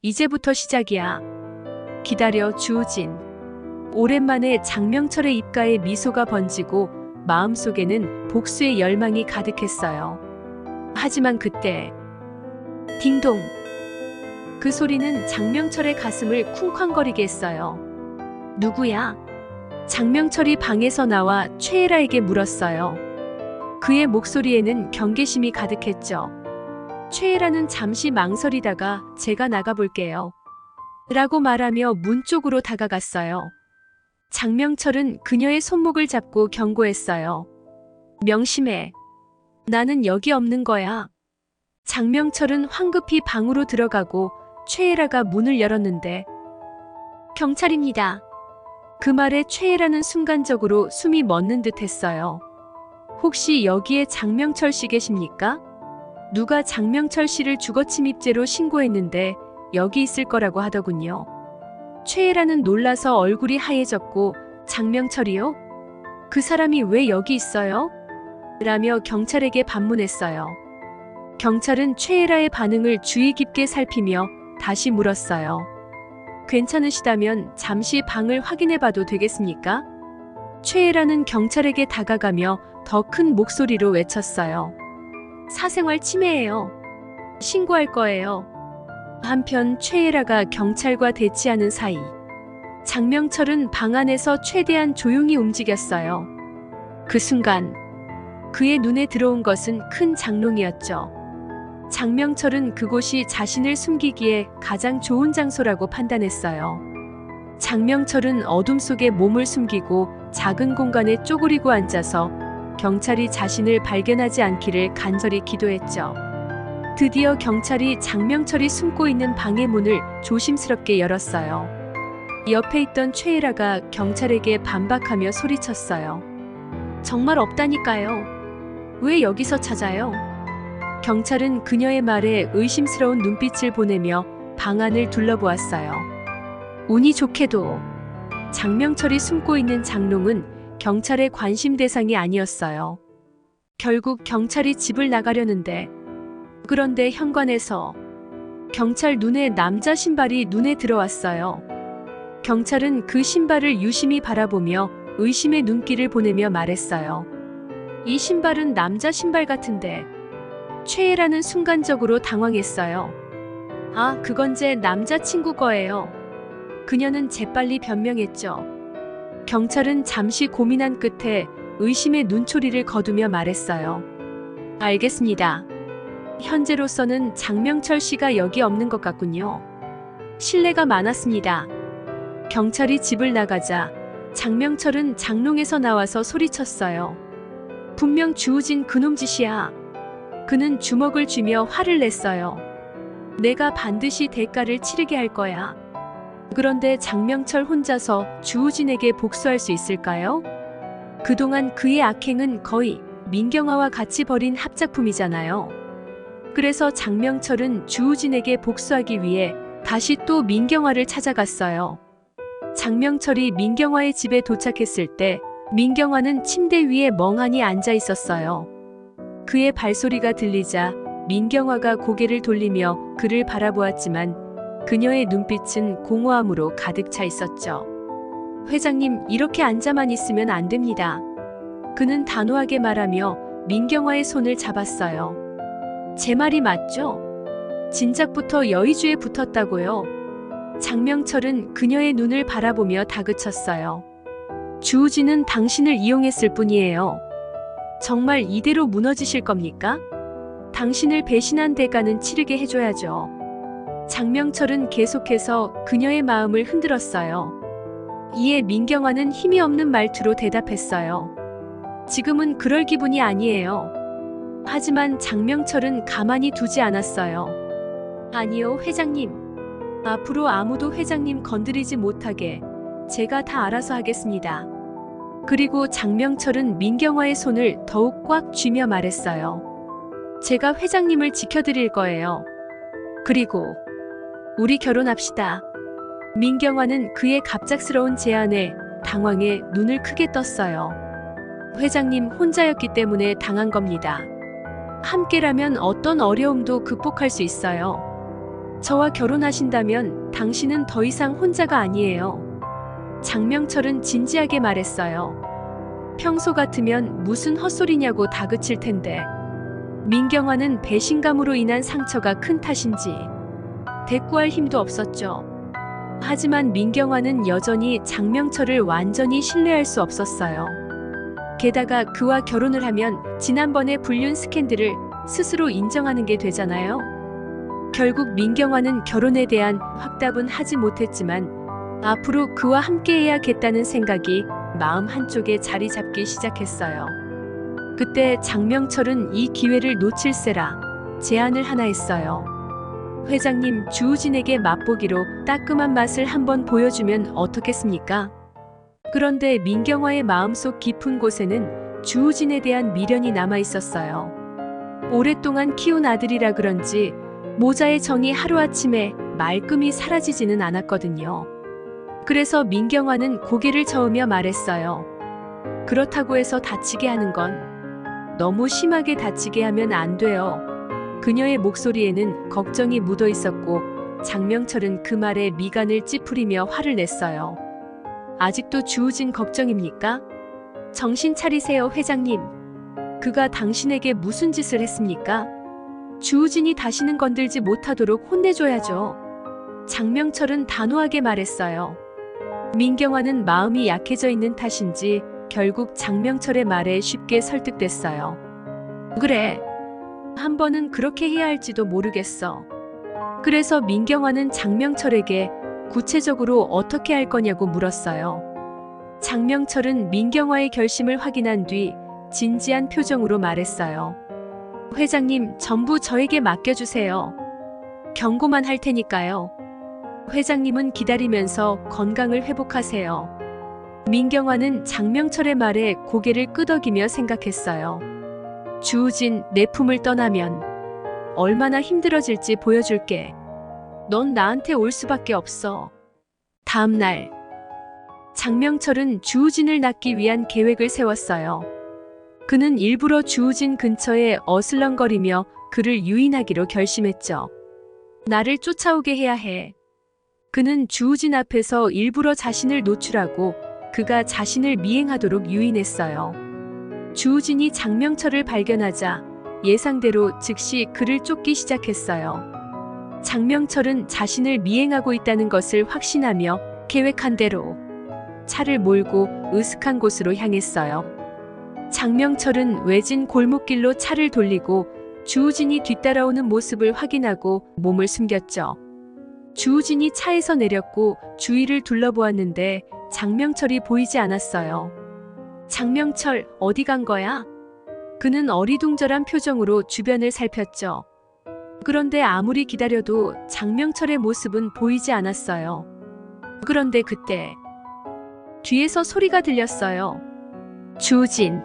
이제부터 시작이야. 기다려, 주우진. 오랜만에 장명철의 입가에 미소가 번지고 마음속에는 복수의 열망이 가득했어요. 하지만 그때 딩동! 그 소리는 장명철의 가슴을 쿵쾅거리게 했어요. 누구야? 장명철이 방에서 나와 최애라에게 물었어요. 그의 목소리에는 경계심이 가득했죠. 최애라는 잠시 망설이다가 제가 나가볼게요. 라고 말하며 문 쪽으로 다가갔어요. 장명철은 그녀의 손목을 잡고 경고했어요. 명심해. 나는 여기 없는 거야. 장명철은 황급히 방으로 들어가고 최애라가 문을 열었는데 경찰입니다. 그 말에 최애라는 순간적으로 숨이 멎는 듯 했어요. 혹시 여기에 장명철 씨 계십니까? 누가 장명철 씨를 주거침입죄로 신고했는데 여기 있을 거라고 하더군요. 최애라는 놀라서 얼굴이 하얘졌고 장명철이요? 그 사람이 왜 여기 있어요? 라며 경찰에게 반문했어요. 경찰은 최애라의 반응을 주의 깊게 살피며 다시 물었어요. 괜찮으시다면 잠시 방을 확인해 봐도 되겠습니까? 최애라는 경찰에게 다가가며 더 큰 목소리로 외쳤어요. 사생활 침해예요. 신고할 거예요. 한편 최애라가 경찰과 대치하는 사이 장명철은 방 안에서 최대한 조용히 움직였어요. 그 순간 그의 눈에 들어온 것은 큰 장롱이었죠. 장명철은 그곳이 자신을 숨기기에 가장 좋은 장소라고 판단했어요. 장명철은 어둠 속에 몸을 숨기고 작은 공간에 쪼그리고 앉아서 경찰이 자신을 발견하지 않기를 간절히 기도했죠. 드디어 경찰이 장명철이 숨고 있는 방의 문을 조심스럽게 열었어요. 옆에 있던 최애라가 경찰에게 반박하며 소리쳤어요. 정말 없다니까요. 왜 여기서 찾아요? 경찰은 그녀의 말에 의심스러운 눈빛을 보내며 방 안을 둘러보았어요. 운이 좋게도 장명철이 숨고 있는 장롱은 경찰의 관심 대상이 아니었어요. 결국 경찰이 집을 나가려는데 그런데 현관에서 경찰 눈에 남자 신발이 눈에 들어왔어요. 경찰은 그 신발을 유심히 바라보며 의심의 눈길을 보내며 말했어요. 이 신발은 남자 신발 같은데. 최애라는 순간적으로 당황했어요. 아, 그건 제 남자친구 거예요. 그녀는 재빨리 변명했죠. 경찰은 잠시 고민한 끝에 의심의 눈초리를 거두며 말했어요. 알겠습니다. 현재로서는 장명철 씨가 여기 없는 것 같군요. 실례가 많았습니다. 경찰이 집을 나가자 장명철은 장롱에서 나와서 소리쳤어요. 분명 주우진 그놈 짓이야. 그는 주먹을 쥐며 화를 냈어요. 내가 반드시 대가를 치르게 할 거야. 그런데 장명철 혼자서 주우진에게 복수할 수 있을까요? 그동안 그의 악행은 거의 민경화와 같이 벌인 합작품이잖아요. 그래서 장명철은 주우진에게 복수하기 위해 다시 또 민경화를 찾아갔어요. 장명철이 민경화의 집에 도착했을 때 민경화는 침대 위에 멍하니 앉아 있었어요. 그의 발소리가 들리자 민경화가 고개를 돌리며 그를 바라보았지만 그녀의 눈빛은 공허함으로 가득 차 있었죠. 회장님, 이렇게 앉아만 있으면 안 됩니다. 그는 단호하게 말하며 민경화의 손을 잡았어요. 제 말이 맞죠? 진작부터 여의주에 붙었다고요. 장명철은 그녀의 눈을 바라보며 다그쳤어요. 주우진은 당신을 이용했을 뿐이에요. 정말 이대로 무너지실 겁니까? 당신을 배신한 대가는 치르게 해줘야죠. 장명철은 계속해서 그녀의 마음을 흔들었어요. 이에 민경화는 힘이 없는 말투로 대답했어요. 지금은 그럴 기분이 아니에요. 하지만 장명철은 가만히 두지 않았어요. 아니요, 회장님. 앞으로 아무도 회장님 건드리지 못하게 제가 다 알아서 하겠습니다. 그리고 장명철은 민경화의 손을 더욱 꽉 쥐며 말했어요. 제가 회장님을 지켜드릴 거예요. 그리고 우리 결혼합시다. 민경화는 그의 갑작스러운 제안에 당황해 눈을 크게 떴어요. 회장님 혼자였기 때문에 당한 겁니다. 함께라면 어떤 어려움도 극복할 수 있어요. 저와 결혼하신다면 당신은 더 이상 혼자가 아니에요. 장명철은 진지하게 말했어요. 평소 같으면 무슨 헛소리냐고 다그칠 텐데 민경화는 배신감으로 인한 상처가 큰 탓인지 대꾸할 힘도 없었죠. 하지만 민경화는 여전히 장명철을 완전히 신뢰할 수 없었어요. 게다가 그와 결혼을 하면 지난번의 불륜 스캔들을 스스로 인정하는 게 되잖아요. 결국 민경화는 결혼에 대한 확답은 하지 못했지만 앞으로 그와 함께해야겠다는 생각이 마음 한쪽에 자리 잡기 시작했어요. 그때 장명철은 이 기회를 놓칠세라 제안을 하나 했어요. 회장님, 주우진에게 맛보기로 따끔한 맛을 한번 보여주면 어떻겠습니까? 그런데 민경화의 마음속 깊은 곳에는 주우진에 대한 미련이 남아 있었어요. 오랫동안 키운 아들이라 그런지 모자의 정이 하루아침에 말끔히 사라지지는 않았거든요. 그래서 민경화는 고개를 저으며 말했어요. 그렇다고 해서 다치게 하는 건 너무 심하게 다치게 하면 안 돼요. 그녀의 목소리에는 걱정이 묻어 있었고 장명철은 그 말에 미간을 찌푸리며 화를 냈어요. 아직도 주우진 걱정입니까? 정신 차리세요, 회장님. 그가 당신에게 무슨 짓을 했습니까? 주우진이 다시는 건들지 못하도록 혼내줘야죠. 장명철은 단호하게 말했어요. 민경화는 마음이 약해져 있는 탓인지 결국 장명철의 말에 쉽게 설득됐어요. 그래, 한 번은 그렇게 해야 할지도 모르겠어. 그래서 민경화는 장명철에게 구체적으로 어떻게 할 거냐고 물었어요. 장명철은 민경화의 결심을 확인한 뒤 진지한 표정으로 말했어요. 회장님, 전부 저에게 맡겨주세요. 경고만 할 테니까요. 회장님은 기다리면서 건강을 회복하세요. 민경화는 장명철의 말에 고개를 끄덕이며 생각했어요. 주우진, 내 품을 떠나면 얼마나 힘들어질지 보여줄게. 넌 나한테 올 수밖에 없어. 다음 날, 장명철은 주우진을 낳기 위한 계획을 세웠어요. 그는 일부러 주우진 근처에 어슬렁거리며 그를 유인하기로 결심했죠. 나를 쫓아오게 해야 해. 그는 주우진 앞에서 일부러 자신을 노출하고 그가 자신을 미행하도록 유인했어요. 주우진이 장명철을 발견하자 예상대로 즉시 그를 쫓기 시작했어요. 장명철은 자신을 미행하고 있다는 것을 확신하며 계획한 대로 차를 몰고 으슥한 곳으로 향했어요. 장명철은 외진 골목길로 차를 돌리고 주우진이 뒤따라오는 모습을 확인하고 몸을 숨겼죠. 주우진이 차에서 내렸고 주위를 둘러보았는데 장명철이 보이지 않았어요. 장명철, 어디 간 거야? 그는 어리둥절한 표정으로 주변을 살폈죠. 그런데 아무리 기다려도 장명철의 모습은 보이지 않았어요. 그런데 그때 뒤에서 소리가 들렸어요. 주우진.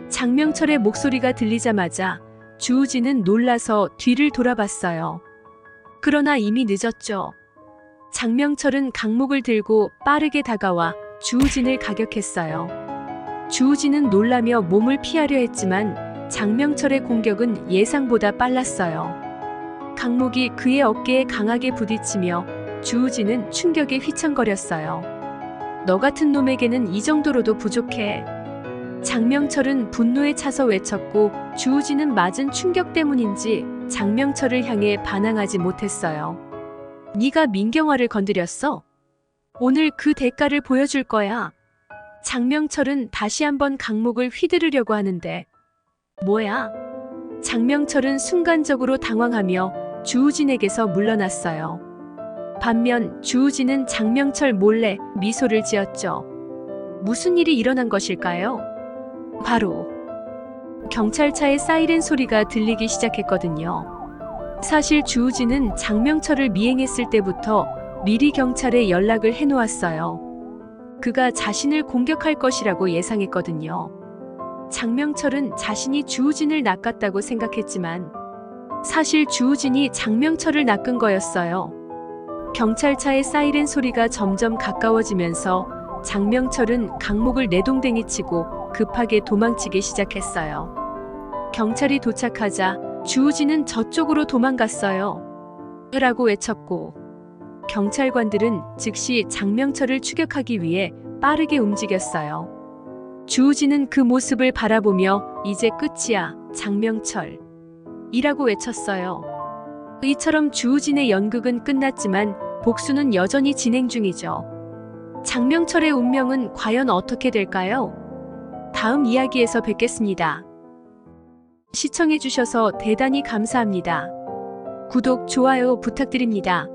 장명철의 목소리가 들리자마자 주우진은 놀라서 뒤를 돌아봤어요. 그러나 이미 늦었죠. 장명철은 강목을 들고 빠르게 다가와 주우진을 가격했어요. 주우진은 놀라며 몸을 피하려 했지만 장명철의 공격은 예상보다 빨랐어요. 강목이 그의 어깨에 강하게 부딪히며 주우진은 충격에 휘청거렸어요. 너 같은 놈에게는 이 정도로도 부족해. 장명철은 분노에 차서 외쳤고 주우진은 맞은 충격 때문인지 장명철을 향해 반항하지 못했어요. 네가 민경화를 건드렸어? 오늘 그 대가를 보여줄 거야. 장명철은 다시 한번 강목을 휘두르려고 하는데 뭐야? 장명철은 순간적으로 당황하며 주우진에게서 물러났어요. 반면 주우진은 장명철 몰래 미소를 지었죠. 무슨 일이 일어난 것일까요? 바로 경찰차의 사이렌 소리가 들리기 시작했거든요. 사실 주우진은 장명철을 미행했을 때부터 미리 경찰에 연락을 해놓았어요. 그가 자신을 공격할 것이라고 예상했거든요. 장명철은 자신이 주우진을 낚았다고 생각했지만 사실 주우진이 장명철을 낚은 거였어요. 경찰차의 사이렌 소리가 점점 가까워지면서 장명철은 강목을 내동댕이 치고 급하게 도망치기 시작했어요. 경찰이 도착하자 주우진은 저쪽으로 도망갔어요. 라고 외쳤고 경찰관들은 즉시 장명철을 추격하기 위해 빠르게 움직였어요. 주우진은 그 모습을 바라보며 이제 끝이야, 장명철. 이라고 외쳤어요. 이처럼 주우진의 연극은 끝났지만 복수는 여전히 진행 중이죠. 장명철의 운명은 과연 어떻게 될까요? 다음 이야기에서 뵙겠습니다. 시청해주셔서 대단히 감사합니다. 구독, 좋아요 부탁드립니다.